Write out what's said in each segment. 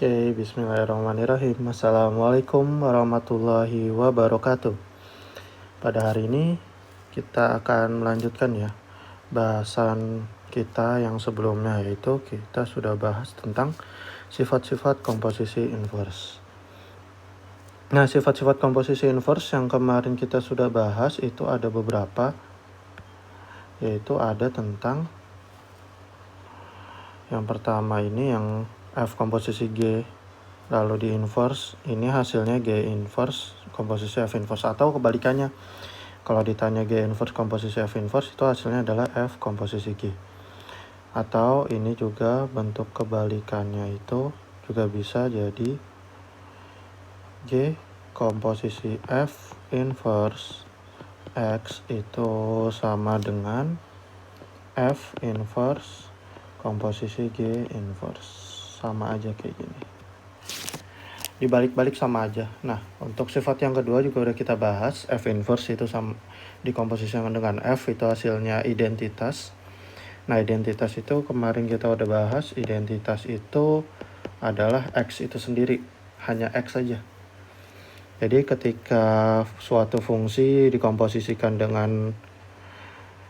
Oke, bismillahirrahmanirrahim. Assalamualaikum warahmatullahi wabarakatuh. Pada hari ini kita akan melanjutkan ya bahasan kita yang sebelumnya, yaitu kita sudah bahas tentang sifat-sifat komposisi inverse. Nah, sifat-sifat komposisi inverse yang kemarin kita sudah bahas itu ada beberapa, yaitu ada tentang yang pertama ini yang F komposisi G lalu di inverse, ini hasilnya G inverse komposisi F inverse, atau kebalikannya. Kalau ditanya G inverse komposisi F inverse, itu hasilnya adalah F komposisi G. Atau ini juga bentuk kebalikannya itu juga bisa jadi G komposisi F inverse X itu sama dengan F inverse komposisi G inverse. Sama aja kayak gini, dibalik-balik sama aja. Nah, untuk sifat yang kedua juga udah kita bahas, F inverse itu sama dikomposisikan dengan F, itu hasilnya identitas. Nah, identitas itu kemarin kita udah bahas, identitas itu adalah X itu sendiri, hanya X saja. Jadi ketika suatu fungsi dikomposisikan dengan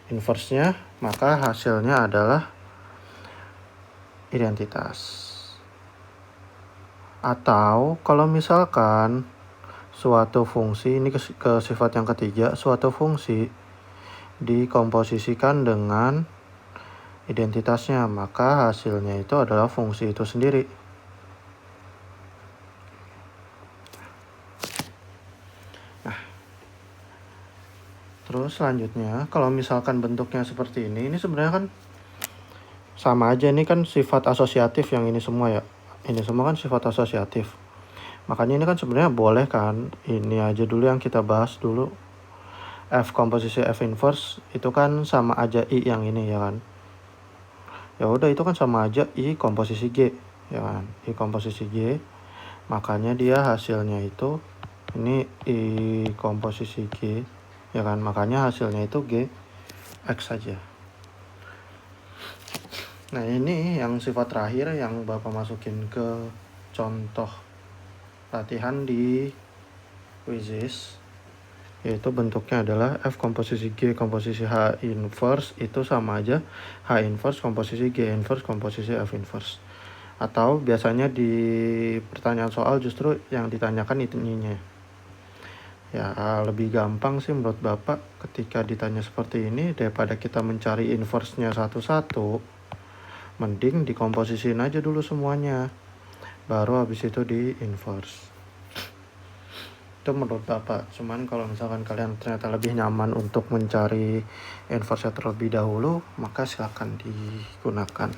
inverse-nya, maka hasilnya adalah identitas. Atau kalau misalkan suatu fungsi, ini ke sifat yang ketiga, suatu fungsi dikomposisikan dengan identitasnya, maka hasilnya itu adalah fungsi itu sendiri. Nah, terus selanjutnya kalau misalkan bentuknya seperti ini sebenarnya kan sama aja, ini kan sifat asosiatif yang ini semua ya. Ini semua kan sifat asosiatif. Makanya ini kan sebenarnya boleh kan, ini aja dulu yang kita bahas dulu. F komposisi F inverse itu kan sama aja I yang ini ya kan. Ya udah, itu kan sama aja I komposisi G ya kan. I komposisi G, makanya dia hasilnya itu ini I komposisi G ya kan. Makanya hasilnya itu G X saja. Nah, ini yang sifat terakhir yang Bapak masukin ke contoh latihan di quizzes, yaitu bentuknya adalah F komposisi G komposisi H inverse itu sama aja H inverse komposisi G inverse komposisi F inverse. Atau biasanya di pertanyaan soal justru yang ditanyakan itunya. Ya, lebih gampang sih menurut Bapak ketika ditanya seperti ini, daripada kita mencari inverse-nya satu-satu, mending dikomposisiin aja dulu semuanya, baru habis itu di inverse. Itu menurut Bapak. Cuman kalau misalkan kalian ternyata lebih nyaman untuk mencari inverse terlebih dahulu, maka silakan digunakan.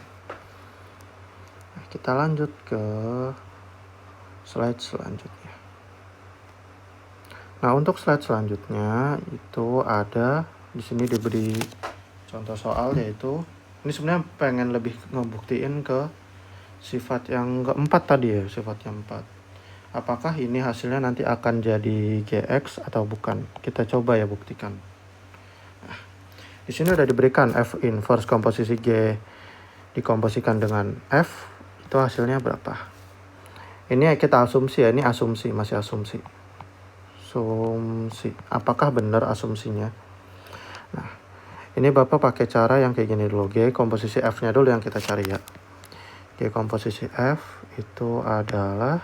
Nah, kita lanjut ke slide selanjutnya. Nah, untuk slide selanjutnya itu ada di sini diberi contoh soal, yaitu ini sebenarnya pengen lebih ngebuktiin ke sifat yang keempat tadi ya, sifat yang 4. Apakah ini hasilnya nanti akan jadi GX atau bukan? Kita coba ya buktikan. Nah, di sini udah diberikan F inverse komposisi G dikomposisikan dengan F, itu hasilnya berapa? Ini kita asumsi ya, ini asumsi, masih asumsi. Apakah benar asumsinya? Nah, ini Bapak pakai cara yang kayak gini dulu. G komposisi F-nya dulu yang kita cari ya. G komposisi F itu adalah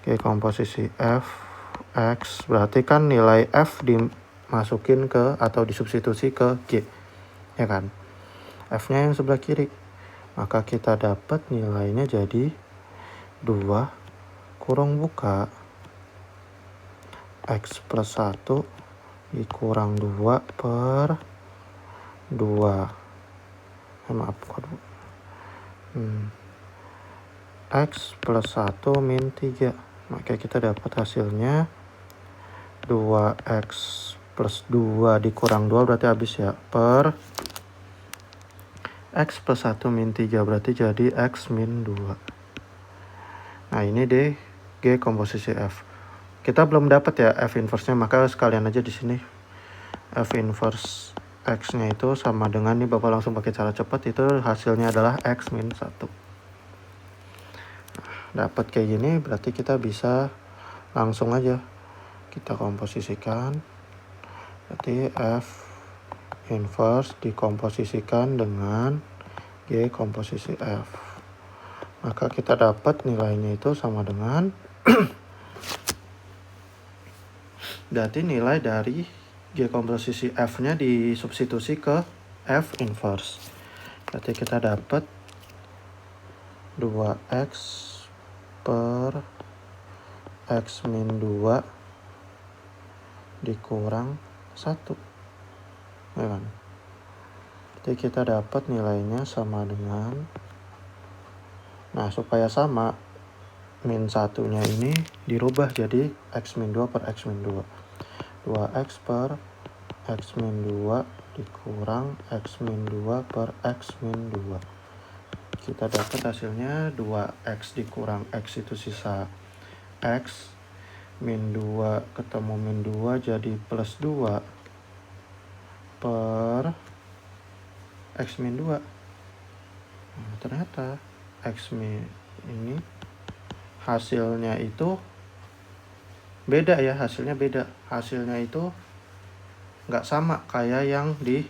G komposisi F X, berarti kan nilai F dimasukin ke atau disubstitusi ke G ya kan. F-nya yang sebelah kiri, maka kita dapat nilainya jadi 2 kurung buka X plus 1 dikurang 2 per 2. X plus 1 min 3. Maka kita dapat hasilnya 2X plus 2 dikurang 2 berarti habis ya, per X plus 1 min 3 berarti jadi X min 2. Nah, ini deh G komposisi F. Kita belum dapat ya F inverse-nya, maka sekalian aja di sini F inverse X-nya itu sama dengan, nih Bapak langsung pakai cara cepat, itu hasilnya adalah X min 1. dapat kayak gini, berarti kita bisa langsung aja kita komposisikan. Berarti F inverse dikomposisikan dengan G komposisi F. Maka kita dapat nilainya itu sama dengan berarti nilai dari G komposisi F-nya disubstitusi ke F inverse. Berarti kita dapat 2x per x min 2 dikurang 1. Ya kan? Jadi kita dapat nilainya sama dengan, nah supaya sama, min 1-nya ini dirubah jadi x min 2 per x min 2. 2x per x min 2 dikurang x min 2 per x min 2. Kita dapat hasilnya 2x dikurang x itu sisa x, min 2 ketemu min 2 jadi plus 2 per x min 2. Nah, ternyata x min ini hasilnya itu beda ya, hasilnya beda. Hasilnya itu nggak sama kayak yang di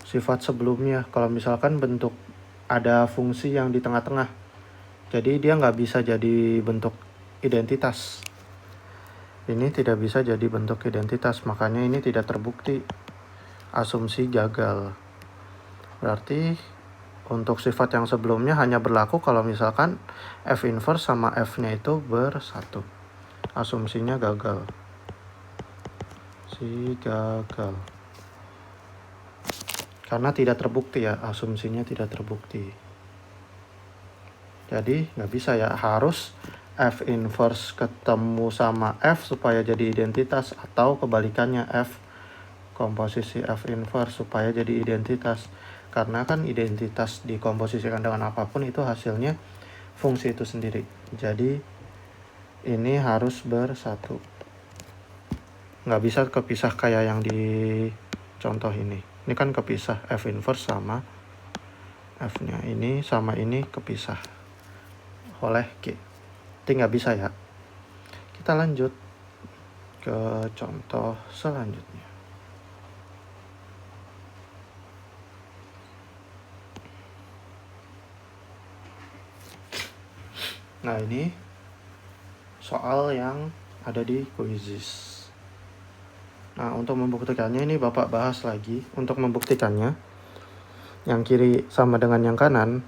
sifat sebelumnya. Kalau misalkan bentuk ada fungsi yang di tengah-tengah, jadi dia nggak bisa jadi bentuk identitas. Ini tidak bisa jadi bentuk identitas, makanya ini tidak terbukti. Asumsi gagal. Berarti untuk sifat yang sebelumnya hanya berlaku kalau misalkan F inverse sama F-nya itu bersatu. Asumsinya gagal. Gagal. Karena tidak terbukti ya, asumsinya tidak terbukti. Jadi nggak bisa ya, harus F inverse ketemu sama F supaya jadi identitas, atau kebalikannya F komposisi F inverse supaya jadi identitas. Karena kan identitas dikomposisikan dengan apapun itu hasilnya fungsi itu sendiri. Jadi ini harus bersatu. Nggak bisa kepisah kayak yang di contoh ini. Ini kan kepisah, F inverse sama F-nya ini sama ini kepisah oleh G. Itu nggak bisa ya. Kita lanjut ke contoh selanjutnya. Nah, ini soal yang ada di quizzes. Nah, untuk membuktikannya ini Bapak bahas lagi. Untuk membuktikannya, yang kiri sama dengan yang kanan,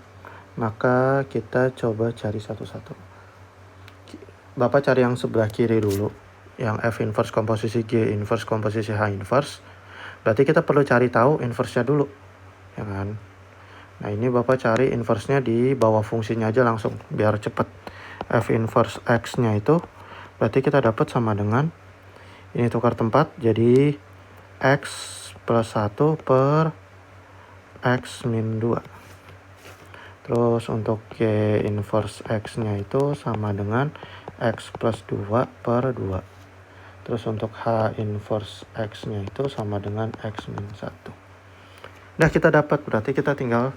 maka kita coba cari satu-satu. Bapak cari yang sebelah kiri dulu, yang F inverse komposisi G inverse komposisi H inverse. Berarti kita perlu cari tahu inverse-nya dulu, ya kan? Nah, ini Bapak cari inverse-nya di bawah fungsinya aja langsung, biar cepet. F inverse X-nya itu, berarti kita dapat sama dengan, ini tukar tempat, jadi X plus 1 per X min 2. Terus untuk G inverse X-nya itu sama dengan X plus 2 per 2. Terus untuk H inverse X-nya itu sama dengan X min 1. Nah, kita dapat, berarti kita tinggal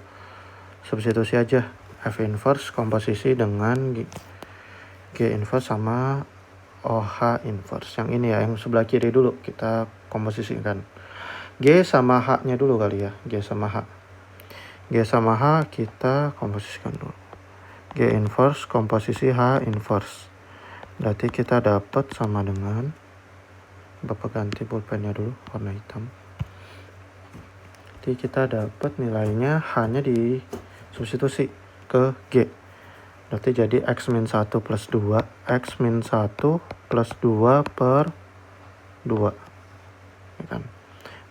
substitusi aja. F inverse komposisi dengan G inverse sama OH inverse. Yang ini ya, yang sebelah kiri dulu kita komposisikan. G sama H-nya dulu kali ya. G sama H. G sama H kita komposisikan dulu. G inverse komposisi H inverse. Berarti kita dapat sama dengan, Bapak ganti pulpennya dulu warna hitam. Jadi kita dapat nilainya H-nya disubstitusi ke G. Berarti jadi X min 1 plus 2. X min 1 plus 2 per 2. Ya kan?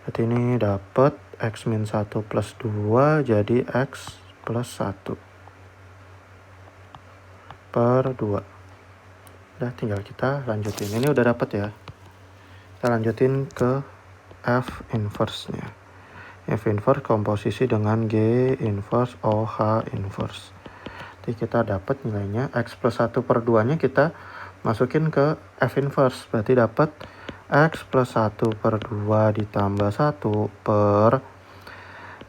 Berarti ini dapat X min 1 plus 2 jadi X plus 1 per 2. Udah, tinggal kita lanjutin. Ini udah dapat ya. Kita lanjutin ke F inverse-nya. F inverse komposisi dengan G inverse OH inverse. Jadi kita dapat nilainya X plus 1 per 2-nya kita masukin ke F inverse. Berarti dapat X plus 1 per 2 ditambah 1 per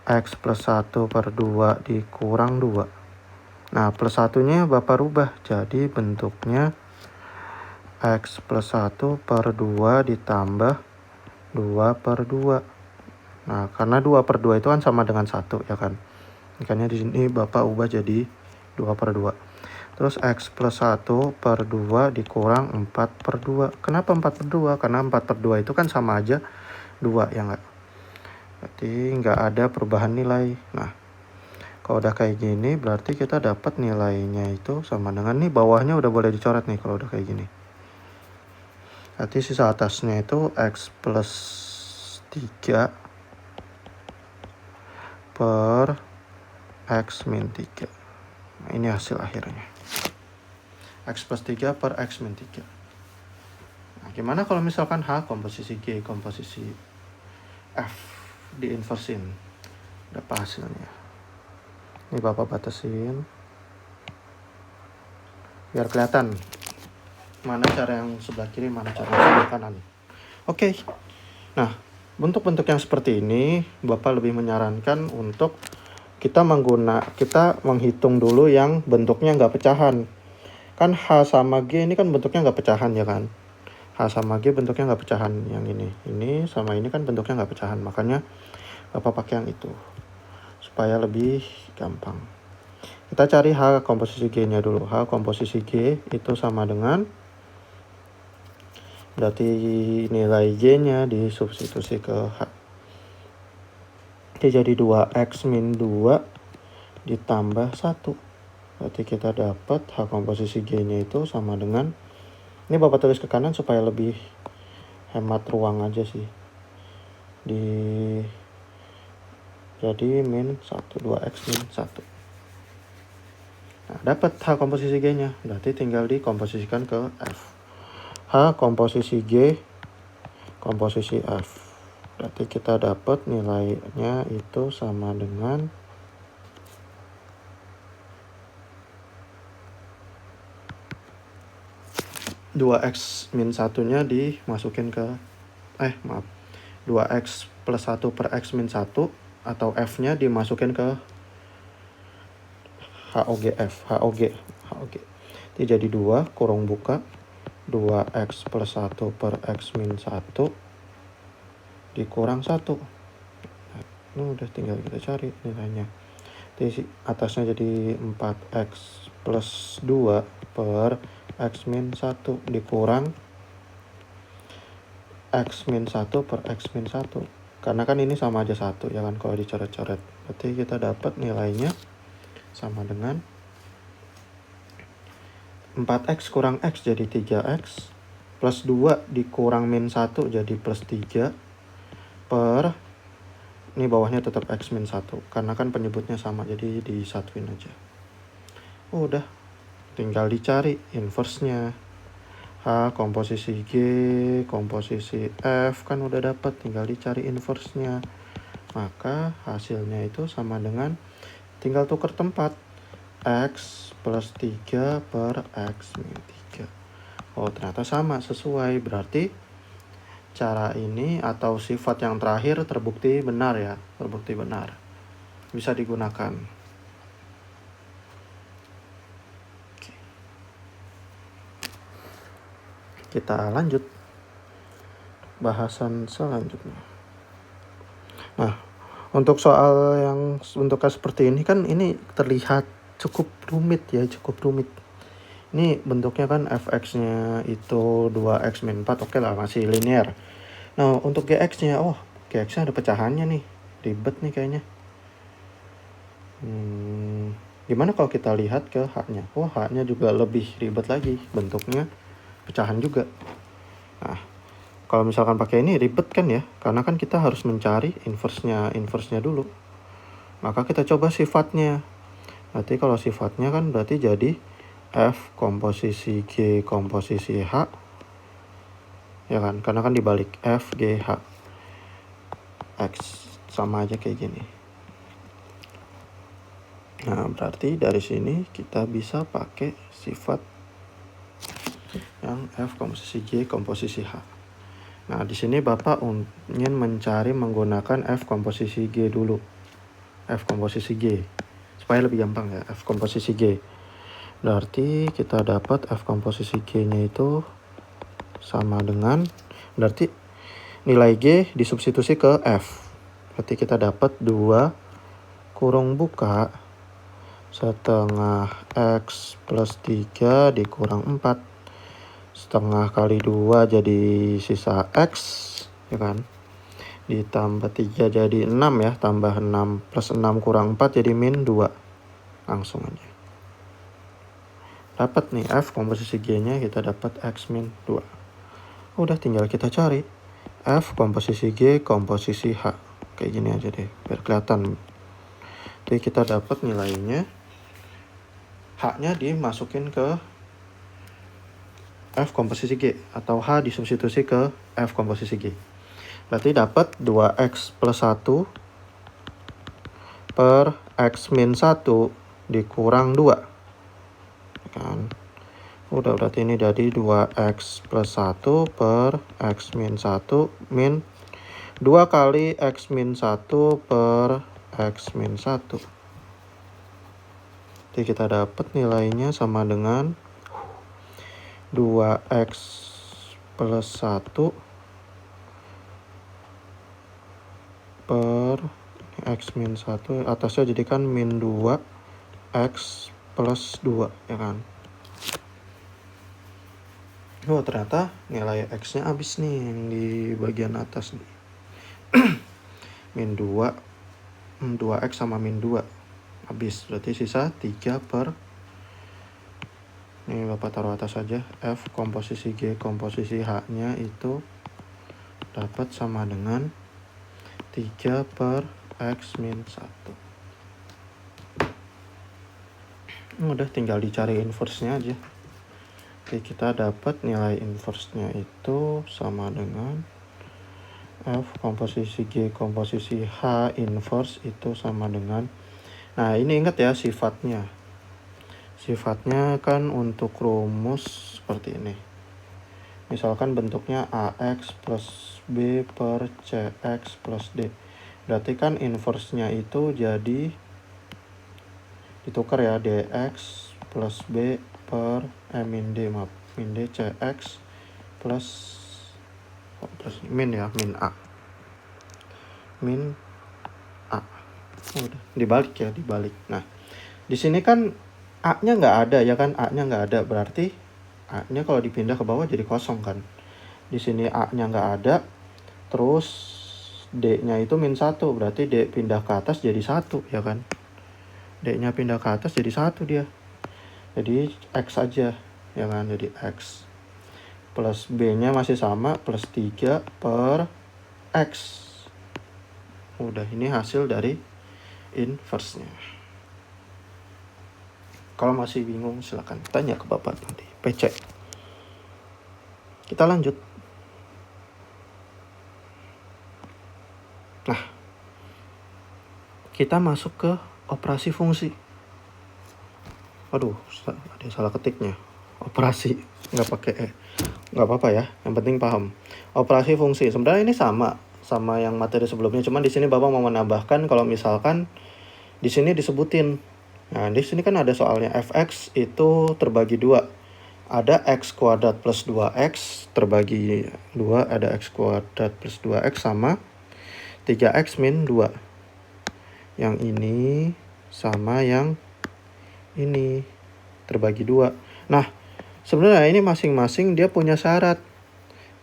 X plus 1 per 2 dikurang 2. Nah, plus satunya Bapak rubah. Jadi bentuknya X plus 1 per 2 ditambah 2 per 2. Nah, karena 2 per 2 itu kan sama dengan 1 ya kan. Makanya di sini Bapak ubah jadi 2 per 2. Terus X plus 1 per 2 dikurang 4 per 2. Kenapa 4 per 2? Karena 4 per 2 itu kan sama aja 2 ya enggak? Berarti nggak ada perubahan nilai. Nah, kalau udah kayak gini berarti kita dapat nilainya itu sama dengan nih, bawahnya udah boleh dicoret nih kalau udah kayak gini. Berarti sisa atasnya itu X plus 3 per X min 3. Nah, ini hasil akhirnya. X plus 3 per X min 3. Nah, gimana kalau misalkan H komposisi G komposisi F diinversin? Berapa hasilnya? Ini Bapak batasin biar kelihatan mana cara yang sebelah kiri, mana cara yang sebelah kanan. Oke. Nah, bentuk-bentuk yang seperti ini Bapak lebih menyarankan untuk kita menghitung dulu yang bentuknya nggak pecahan. Kan H sama G ini kan bentuknya nggak pecahan ya kan. H sama G bentuknya nggak pecahan. Yang ini sama ini kan bentuknya nggak pecahan. Makanya Bapak pakai yang itu supaya lebih gampang. Kita cari H komposisi G-nya dulu. H komposisi G itu sama dengan, berarti nilai G-nya disubstitusi ke H. Jadi 2X min 2 ditambah 1. Berarti kita dapat H komposisi G-nya itu sama dengan, ini Bapak tulis ke kanan supaya lebih hemat ruang aja sih. Jadi min 1, 2X min 1. Nah, dapat H komposisi G-nya. Berarti tinggal dikomposisikan ke F. H komposisi G komposisi F. Berarti kita dapat nilainya itu sama dengan 2X min 1-nya dimasukin ke 2X plus 1 per X min 1 atau F-nya dimasukin ke HOG. Ini jadi 2 kurung buka 2X plus 1 per X min 1 dikurang 1. Nah, ini udah tinggal kita cari nilainya. Di atasnya jadi 4X plus 2 per X min 1 dikurang X min 1 per X min 1. Karena kan ini sama aja 1 ya kan kalau dicoret-coret. Berarti kita dapat nilainya sama dengan 4X kurang X jadi 3X plus 2 dikurang min 1 jadi plus 3 per, ini bawahnya tetap X min 1 karena kan penyebutnya sama jadi disatuin aja. Udah, tinggal dicari inverse-nya. H komposisi G komposisi F kan udah dapat, tinggal dicari inverse-nya. Maka hasilnya itu sama dengan, tinggal tukar tempat, X plus 3 per X min 3. Oh, ternyata sama, sesuai. Berarti cara ini atau sifat yang terakhir terbukti benar ya. Terbukti benar. Bisa digunakan. Oke. Kita lanjut. Bahasan selanjutnya. Nah, untuk soal yang bentuknya seperti ini kan ini terlihat cukup rumit. Ini bentuknya kan fx-nya itu 2x min 4, oke lah masih linear. Nah, untuk gx-nya, gx-nya ada pecahannya nih. Ribet nih kayaknya. Gimana kalau kita lihat ke h-nya? H-nya juga lebih ribet lagi. Bentuknya pecahan juga. Nah, kalau misalkan pakai ini ribet kan ya, karena kan kita harus mencari inverse-nya dulu. Maka kita coba sifatnya. Berarti kalau sifatnya kan berarti jadi F komposisi G komposisi H. Ya kan, karena kan dibalik F, G, H. X sama aja kayak gini. Nah, berarti dari sini kita bisa pakai sifat yang F komposisi G komposisi H. Nah, di sini Bapak ingin mencari menggunakan F komposisi G dulu. F komposisi G. supaya lebih gampang ya, F komposisi G. Berarti kita dapat F komposisi G-nya itu sama dengan, berarti nilai G disubstitusi ke F. Berarti kita dapat 2 kurung buka setengah X plus 3 dikurang 4. Setengah kali 2 jadi sisa X, ya kan? Ditambah 3 jadi 6 ya, tambah 6 plus 6 kurang 4 jadi min 2. Langsung aja. Dapat nih F komposisi G-nya, kita dapat X min 2. Udah tinggal kita cari F komposisi G komposisi H. Kayak gini aja deh, biar kelihatan. Jadi kita dapat nilainya, H-nya dimasukin ke F komposisi G, atau H disubstitusi ke F komposisi G. Berarti dapat 2X plus 1 per X min 1 dikurang 2. Kan? Udah, berarti ini jadi 2X plus 1 per X min 1 min 2 kali X min 1 per X min 1. Jadi kita dapat nilainya sama dengan 2X plus 1 per X min 1. Atasnya jadikan min 2X plus 2, ya kan? Oh, ternyata nilai X-nya habis nih yang di bagian atas nih. Min 2X sama min 2 habis, berarti sisa 3 per, ini Bapak taruh atas saja, F komposisi G komposisi H nya itu dapat sama dengan 3 per X min 1. Udah tinggal dicari inverse-nya aja. Oke, kita dapat nilai inverse-nya itu sama dengan F komposisi G komposisi H inverse itu sama dengan, nah ini ingat ya sifatnya. Sifatnya kan untuk rumus seperti ini. Misalkan bentuknya AX plus B per CX plus D. Berarti kan inverse-nya itu jadi ditukar ya, DX plus B per min D, maaf, min D CX plus min ya, min A. Min A. Udah, dibalik ya, dibalik. Nah, di sini kan A-nya nggak ada ya kan, A-nya nggak ada, berarti A-nya kalau dipindah ke bawah jadi kosong kan. Di sini A-nya nggak ada, terus D-nya itu min 1, berarti D pindah ke atas jadi 1, ya kan. D-nya pindah ke atas jadi 1 dia. Jadi X aja, ya kan, jadi X. Plus B-nya masih sama, plus 3 per X. Udah, ini hasil dari inverse-nya. Kalau masih bingung silakan tanya ke Bapak nanti, PC. Kita lanjut. Nah, kita masuk ke operasi fungsi. Aduh, ada yang salah ketiknya. Operasi, nggak pakai nggak apa-apa ya, yang penting paham. Operasi fungsi sebenarnya ini sama yang materi sebelumnya, cuman di sini Bapak mau menambahkan kalau misalkan di sini disebutin. Nah, di sini kan ada soalnya fx itu terbagi 2. Ada x kuadrat plus 2x terbagi 2, ada x kuadrat plus 2x sama 3x min 2. Yang ini sama yang ini terbagi 2. Nah, sebenarnya ini masing-masing dia punya syarat.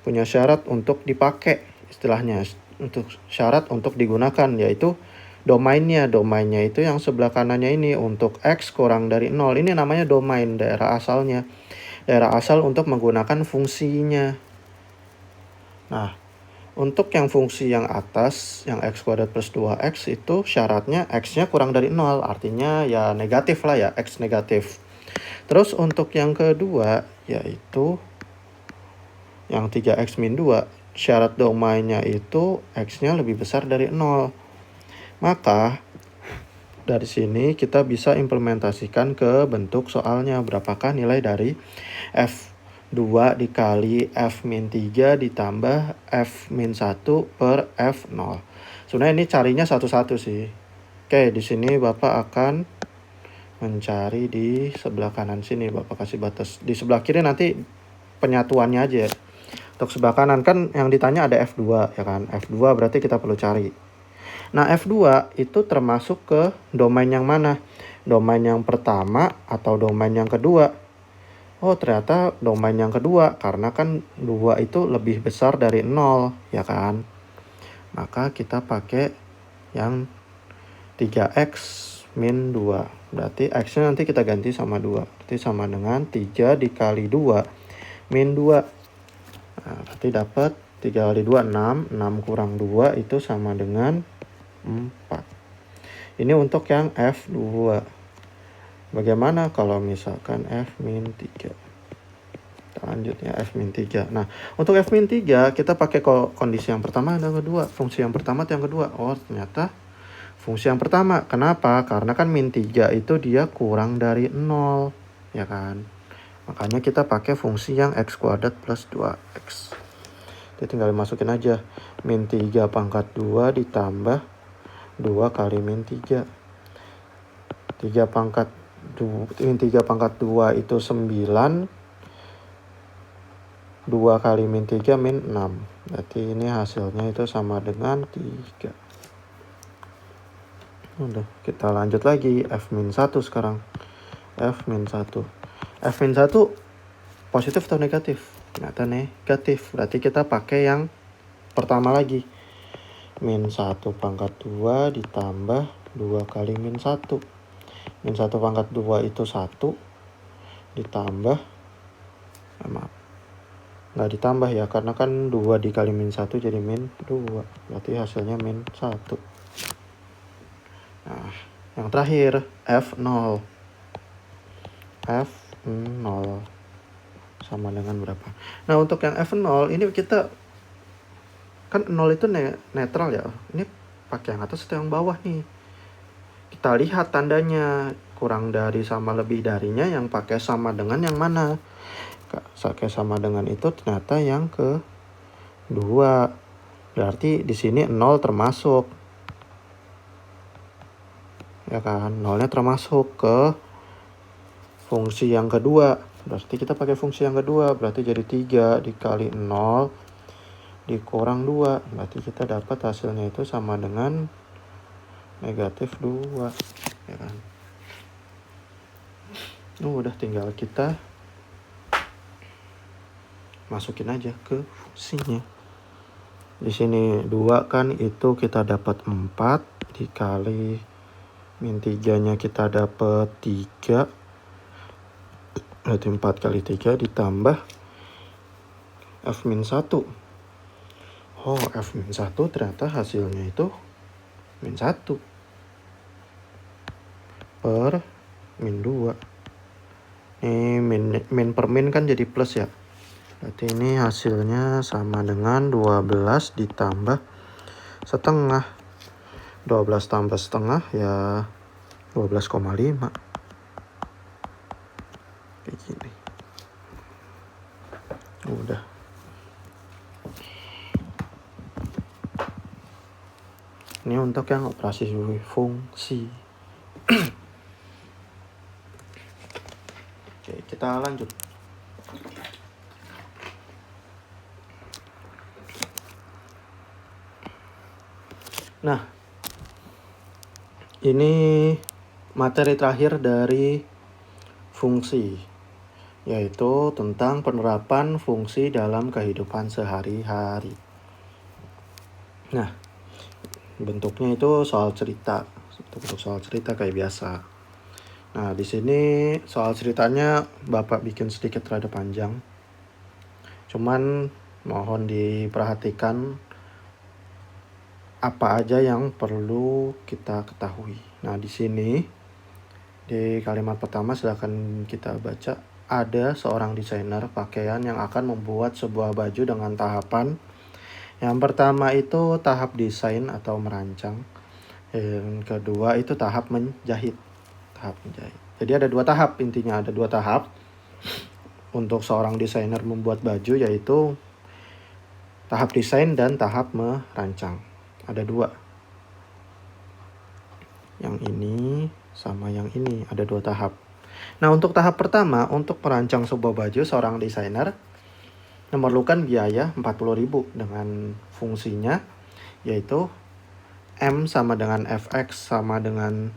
Punya syarat untuk dipakai, istilahnya untuk syarat untuk digunakan, yaitu domainnya itu yang sebelah kanannya ini untuk X kurang dari 0. Ini namanya domain, daerah asalnya. Daerah asal untuk menggunakan fungsinya. Nah, untuk yang fungsi yang atas, yang X kuadrat plus 2X itu syaratnya X-nya kurang dari 0. Artinya ya negatif lah ya, X negatif. Terus untuk yang kedua, yaitu yang 3X min 2, syarat domainnya itu X-nya lebih besar dari 0. Maka dari sini kita bisa implementasikan ke bentuk soalnya. Berapakah nilai dari F2 dikali F min 3 ditambah F min 1 per F0. Sebenarnya ini carinya satu-satu sih. Oke, di sini Bapak akan mencari di sebelah kanan sini. Bapak kasih batas. Di sebelah kiri nanti penyatuannya aja. Untuk sebelah kanan kan yang ditanya ada F2 ya kan. F2 berarti kita perlu cari. Nah, F2 itu termasuk ke domain yang mana? Domain yang pertama atau domain yang kedua? Oh, ternyata domain yang kedua, karena kan 2 itu lebih besar dari 0, ya kan? Maka kita pakai yang 3x min 2. Berarti x-nya nanti kita ganti sama 2. Berarti sama dengan 3 dikali 2 min 2. Nah, berarti dapat 3 kali 2, 6. 6 kurang 2 itu sama dengan 4. Ini untuk yang F2. Bagaimana kalau misalkan F-3? Kita lanjut ya, F-3. Nah, untuk F-3 kita pakai kondisi yang pertama dan kedua. Fungsi yang pertama atau yang kedua? Oh, ternyata fungsi yang pertama. Kenapa? Karena kan min 3 itu dia kurang dari 0. Ya kan? Makanya kita pakai fungsi yang x kuadrat plus 2x. Jadi tinggal dimasukin aja. Min 3 pangkat 2 ditambah 2 kali min 3. 3 pangkat 2 itu 9. 2 kali min 3 min 6. Berarti ini hasilnya itu sama dengan 3. Udah, kita lanjut lagi. F-1 sekarang. F-1. F-1 positif atau negatif? Ternyata negatif. Berarti kita pakai yang pertama lagi. Min 1 pangkat 2 ditambah 2 kali min 1. Min 1 pangkat 2 itu 1 ditambah, maaf, nggak ditambah ya, karena kan 2 dikali min 1 jadi min 2. Berarti hasilnya min 1. Nah, yang terakhir F0. F0 sama dengan berapa? Nah, untuk yang F0 ini kita kan 0 itu netral ya. Ini pakai yang atas atau yang bawah nih? Kita lihat tandanya, kurang dari sama lebih darinya yang pakai sama dengan yang mana? Pakai sama dengan itu ternyata yang kedua. Berarti di sini 0 termasuk. Ya kan? 0-nya termasuk ke fungsi yang kedua. Berarti kita pakai fungsi yang kedua. Berarti jadi 3 dikali 0 dikurang 2. Berarti kita dapat hasilnya itu sama dengan negatif 2. Ya kan? Udah tinggal kita masukin aja ke fungsinya. Di sini 2 kan itu kita dapat 4 dikali min 3-nya kita dapat 3. Berarti 4 kali 3 ditambah F-1. Oh, F-1 ternyata hasilnya itu min 1 per min 2. Ini min per min kan jadi plus ya. Berarti ini hasilnya sama dengan 12 ditambah setengah. 12 tambah setengah ya 12,5. Kayak gini. Udah. Ini untuk yang operasi fungsi. Oke, kita lanjut. Nah, ini materi terakhir dari fungsi, yaitu tentang penerapan fungsi dalam kehidupan sehari-hari. Nah, bentuknya itu soal cerita, bentuk soal cerita kayak biasa. Nah, di sini soal ceritanya Bapak bikin sedikit rada panjang. Cuman mohon diperhatikan apa aja yang perlu kita ketahui. Nah, di sini di kalimat pertama silakan kita baca. Ada seorang desainer pakaian yang akan membuat sebuah baju dengan tahapan. Yang pertama itu tahap desain atau merancang. Yang kedua itu tahap menjahit. Jadi ada 2 tahap, intinya ada 2 tahap untuk seorang desainer membuat baju, yaitu tahap desain dan tahap merancang. Ada 2. Yang ini sama yang ini, ada 2 tahap. Nah, untuk tahap pertama, untuk merancang sebuah baju, seorang desainer memerlukan biaya 40.000 dengan fungsinya, yaitu M sama dengan Fx sama dengan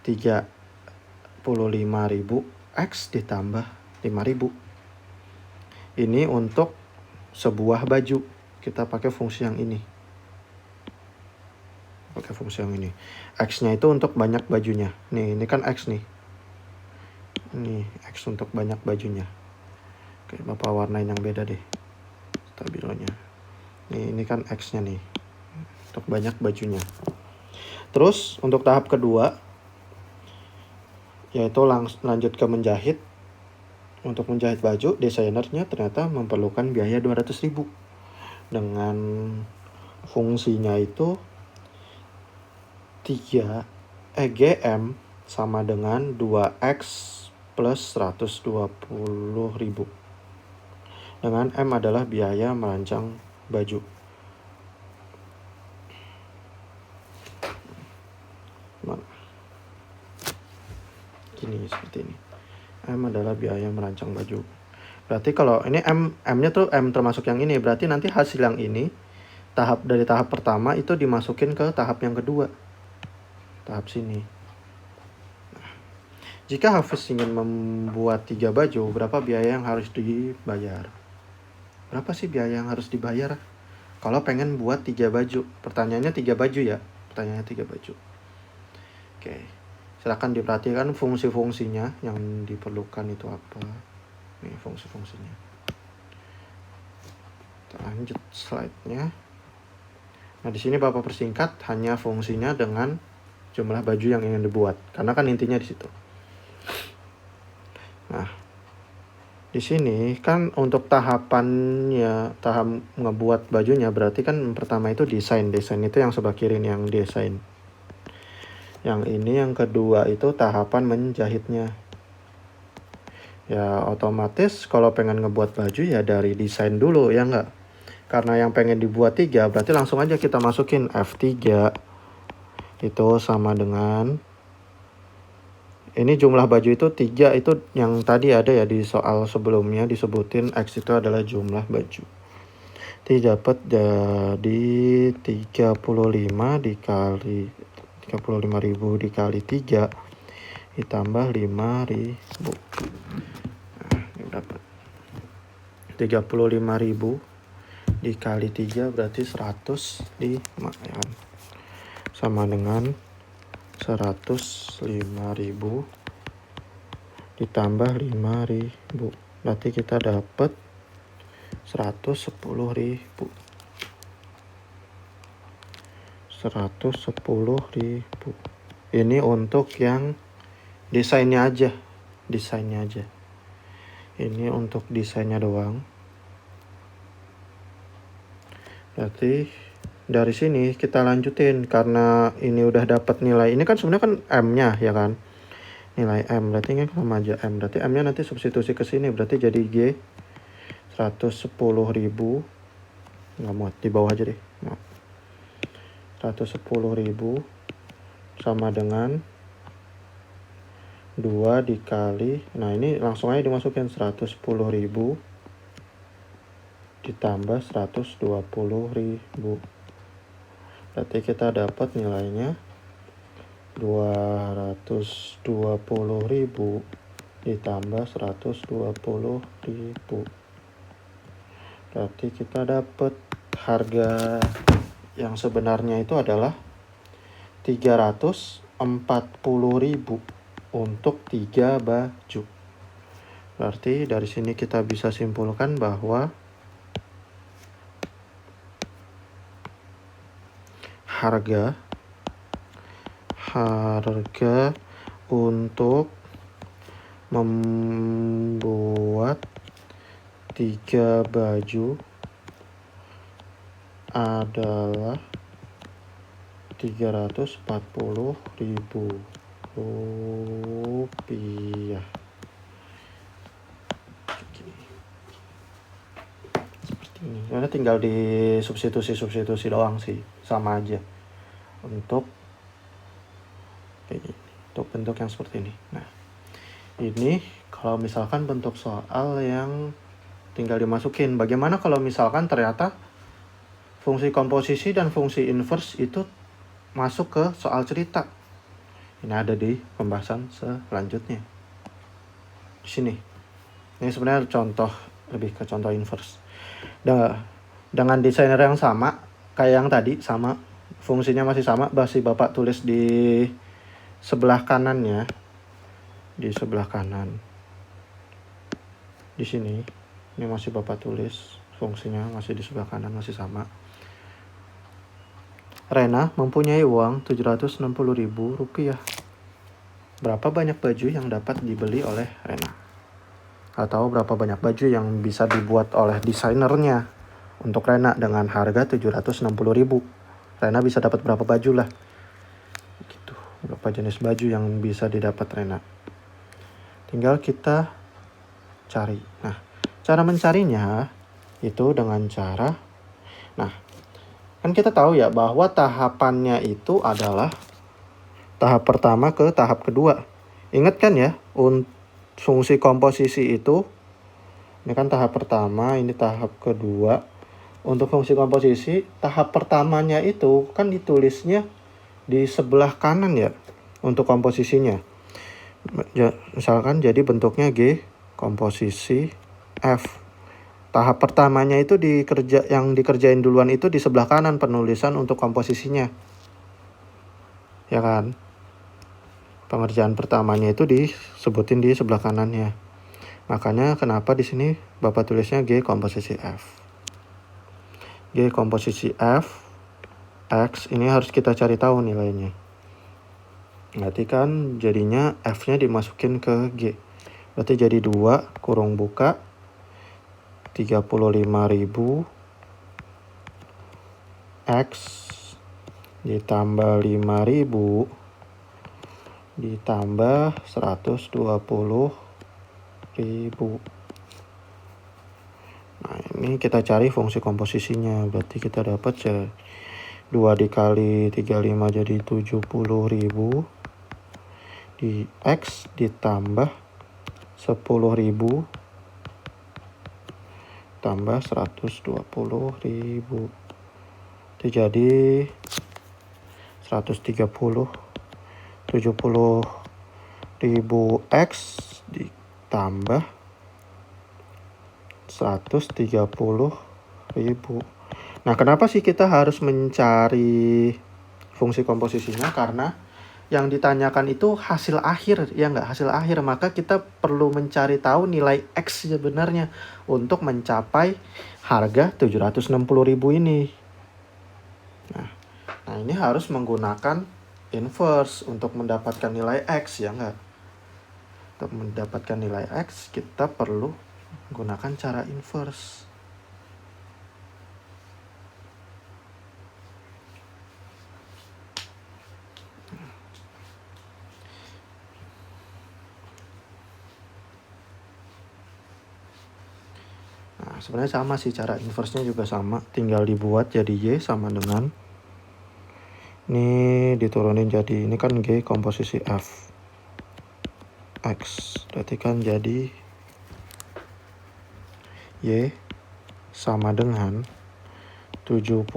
35.000 X ditambah 5.000. Ini untuk sebuah baju, kita pakai fungsi yang ini. Pakai fungsi yang ini. X-nya itu untuk banyak bajunya. Nih, ini kan X nih. Ini X untuk banyak bajunya. Oke, Bapak warnain yang beda deh. Stabilonya. Nih, ini kan X-nya nih. Untuk banyak bajunya. Terus, untuk tahap kedua, yaitu lanjut ke menjahit. Untuk menjahit baju, desainernya ternyata memerlukan biaya 200.000. Dengan fungsinya itu 3 GM sama dengan 2X plus 120.000. Dengan M adalah biaya merancang baju. Gini, seperti ini. M adalah biaya merancang baju. Berarti kalau ini M-nya tuh M termasuk yang ini, berarti nanti hasil yang ini dari tahap pertama itu dimasukin ke tahap yang kedua. Tahap sini. Nah, jika Hafiz ingin membuat 3 baju, berapa biaya yang harus dibayar? Berapa sih biaya yang harus dibayar kalau pengen buat 3 baju? Pertanyaannya 3 baju ya. Pertanyaannya 3 baju. Oke. Silakan diperhatikan fungsi-fungsinya yang diperlukan itu apa. Nih fungsi-fungsinya. Kita lanjut slide-nya. Nah, di sini Bapak persingkat hanya fungsinya dengan jumlah baju yang ingin dibuat, karena kan intinya di situ. Nah, di sini kan untuk tahapannya, tahap ngebuat bajunya berarti kan pertama itu desain. Desain itu yang sebelah kiri ini yang desain. Yang ini yang kedua itu tahapan menjahitnya. Ya otomatis kalau pengen ngebuat baju ya dari desain dulu ya enggak. Karena yang pengen dibuat 3 berarti langsung aja kita masukin F3 itu sama dengan ini jumlah baju itu 3 itu yang tadi ada ya di soal sebelumnya disebutin X itu adalah jumlah baju. Jadi dapat jadi 35 dikali 35.000 dikali 3 ditambah 5.000. Nah, ini dapat 35.000 dikali 3 berarti 105 ya kan? Sama dengan 105.000 ditambah 5.000. Berarti kita dapat 110.000. 110.000. Ini untuk yang desainnya aja. Desainnya aja. Ini untuk desainnya doang. Berarti dari sini kita lanjutin karena ini udah dapat nilai. Ini kan sebenarnya kan M-nya ya kan. Nilai M berarti ini sama aja M. Berarti M-nya nanti substitusi ke sini berarti jadi G 110.000. Nggak muat, di bawah aja deh. 110.000 sama dengan 2 dikali. Nah, ini langsung aja dimasukin 110.000 ditambah 120.000. Berarti kita dapat nilainya 220.000 ditambah 120.000. Berarti kita dapat harga yang sebenarnya itu adalah 340.000 untuk 3 baju. Berarti dari sini kita bisa simpulkan bahwa harga untuk membuat 3 baju adalah 340.000 rupiah. Seperti ini. Karena tinggal di substitusi doang sih, sama aja. Untuk bentuk yang seperti ini. Nah, ini kalau misalkan bentuk soal yang tinggal dimasukin. Bagaimana kalau misalkan ternyata fungsi komposisi dan fungsi inverse itu masuk ke soal cerita? Ini ada di pembahasan selanjutnya. Di sini. Ini sebenarnya contoh, lebih ke contoh inverse. Dengan desainer yang sama, kayak yang tadi, sama. Fungsinya masih sama, masih Bapak tulis di sebelah kanannya. Di sebelah kanan. Di sini, ini masih Bapak tulis. Fungsinya masih di sebelah kanan, masih sama. Rena mempunyai uang Rp760.000. Berapa banyak baju yang dapat dibeli oleh Rena? Atau berapa banyak baju yang bisa dibuat oleh desainernya untuk Rena dengan harga 760.000. Rena bisa dapat berapa baju lah. Gitu. Berapa jenis baju yang bisa didapat Rena. Tinggal kita cari. Nah, cara mencarinya itu dengan cara, nah, kan kita tahu ya bahwa tahapannya itu adalah tahap pertama ke tahap kedua. Ingat kan ya, fungsi komposisi itu, ini kan tahap pertama, ini tahap kedua. Untuk fungsi komposisi, tahap pertamanya itu kan ditulisnya di sebelah kanan ya, untuk komposisinya. Misalkan jadi bentuknya G, komposisi F. Tahap pertamanya itu yang dikerjain duluan itu di sebelah kanan penulisan untuk komposisinya. Ya kan? Pengerjaan pertamanya itu disebutin di sebelah kanannya. Makanya kenapa di sini Bapak tulisnya G komposisi F. G komposisi F X ini harus kita cari tahu nilainya. Berarti kan jadinya F-nya dimasukin ke G. Berarti jadi 2 kurung buka 35.000 X ditambah 5.000 ditambah 120.000. Nah, ini kita cari fungsi komposisinya. Berarti kita dapat 2 dikali 35 jadi 70.000 di X ditambah 10.000 tambah 120.000. Itu jadi 130. 70.000 X ditambah 130.000. Nah, kenapa sih kita harus mencari fungsi komposisinya? Karena yang ditanyakan itu hasil akhir, ya nggak, hasil akhir. Maka kita perlu mencari tahu nilai X sebenarnya untuk mencapai harga 760.000 ini. Nah, ini harus menggunakan inverse untuk mendapatkan nilai X, ya nggak? Untuk mendapatkan nilai X, kita perlu menggunakan cara inverse. Nah, sebenarnya sama sih, cara inverse-nya juga sama. Tinggal dibuat jadi Y sama dengan, ini diturunin jadi, ini kan G komposisi F X. Berarti kan jadi Y sama dengan 70.000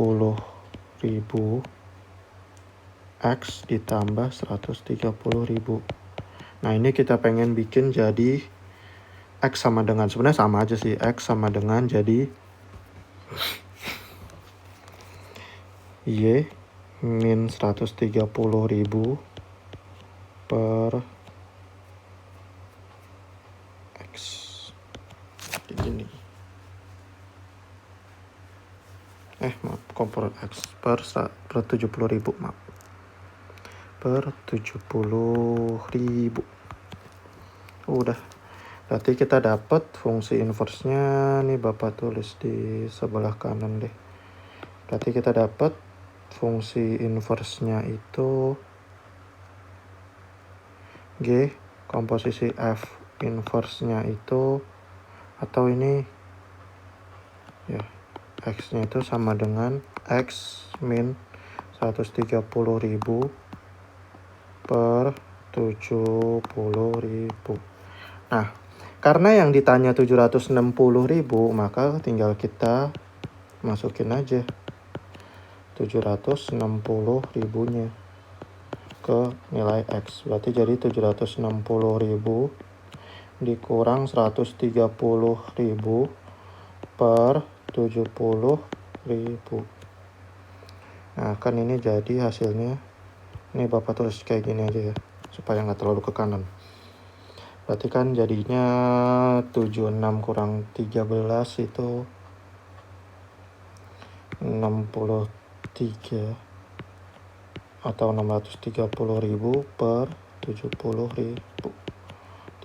X ditambah 130.000. Nah, ini kita pengen bikin jadi X sama dengan, sebenarnya sama aja sih, X sama dengan jadi Y min 130.000 per X. Gini. Maaf, kompor X per 70.000, maaf. Per 70.000. Udah. Berarti kita dapat fungsi inverse-nya nih, Bapak tulis di sebelah kanan deh. Berarti kita dapat fungsi inverse-nya itu G komposisi F inverse-nya itu, atau ini ya, X-nya itu sama dengan X min 130.000 per 70.000. Nah, karena yang ditanya 760.000, maka tinggal kita masukin aja 760.000-nya ke nilai X. Berarti jadi 760.000 dikurang 130.000 per 70.000. Nah, kan ini jadi hasilnya. Ini Bapak tulis kayak gini aja ya, supaya nggak terlalu ke kanan. Berarti kan jadinya 76 kurang 13 itu 63 atau 630.000 per 70.000.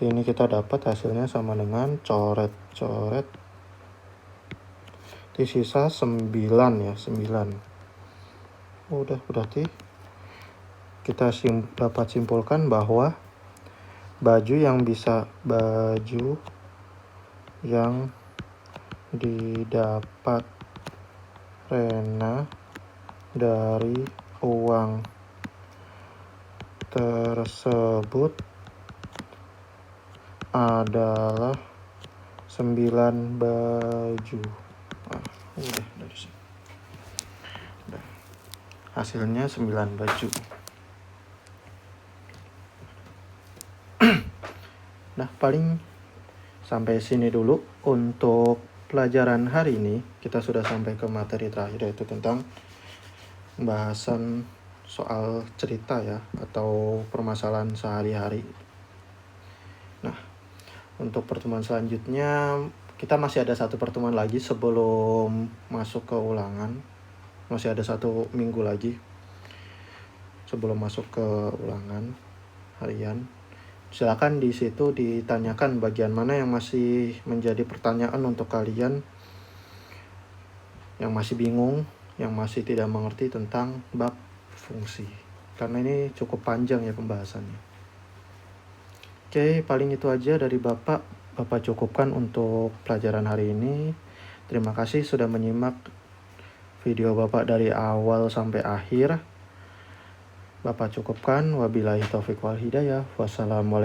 Ini kita dapat hasilnya sama dengan coret-coret di sisa 9 ya, 9. Udah, berarti kita dapat simpulkan bahwa baju yang didapat Rena dari uang tersebut adalah 9 baju. Udah dari sini. Udah. Hasilnya 9 baju. Nah, paling sampai sini dulu untuk pelajaran hari ini. Kita sudah sampai ke materi terakhir, yaitu tentang pembahasan soal cerita ya, atau permasalahan sehari-hari. Nah, untuk pertemuan selanjutnya kita masih ada satu pertemuan lagi sebelum masuk ke ulangan. Masih ada 1 minggu lagi sebelum masuk ke ulangan harian. Silakan di situ ditanyakan bagian mana yang masih menjadi pertanyaan untuk kalian yang masih bingung, yang masih tidak mengerti tentang bab fungsi. Karena ini cukup panjang ya pembahasannya. Oke, paling itu aja dari Bapak. Bapak cukupkan untuk pelajaran hari ini. Terima kasih sudah menyimak video Bapak dari awal sampai akhir. Bapak cukupkan. Wabillahi taufiq wal hidayah. Wassalamualaikum.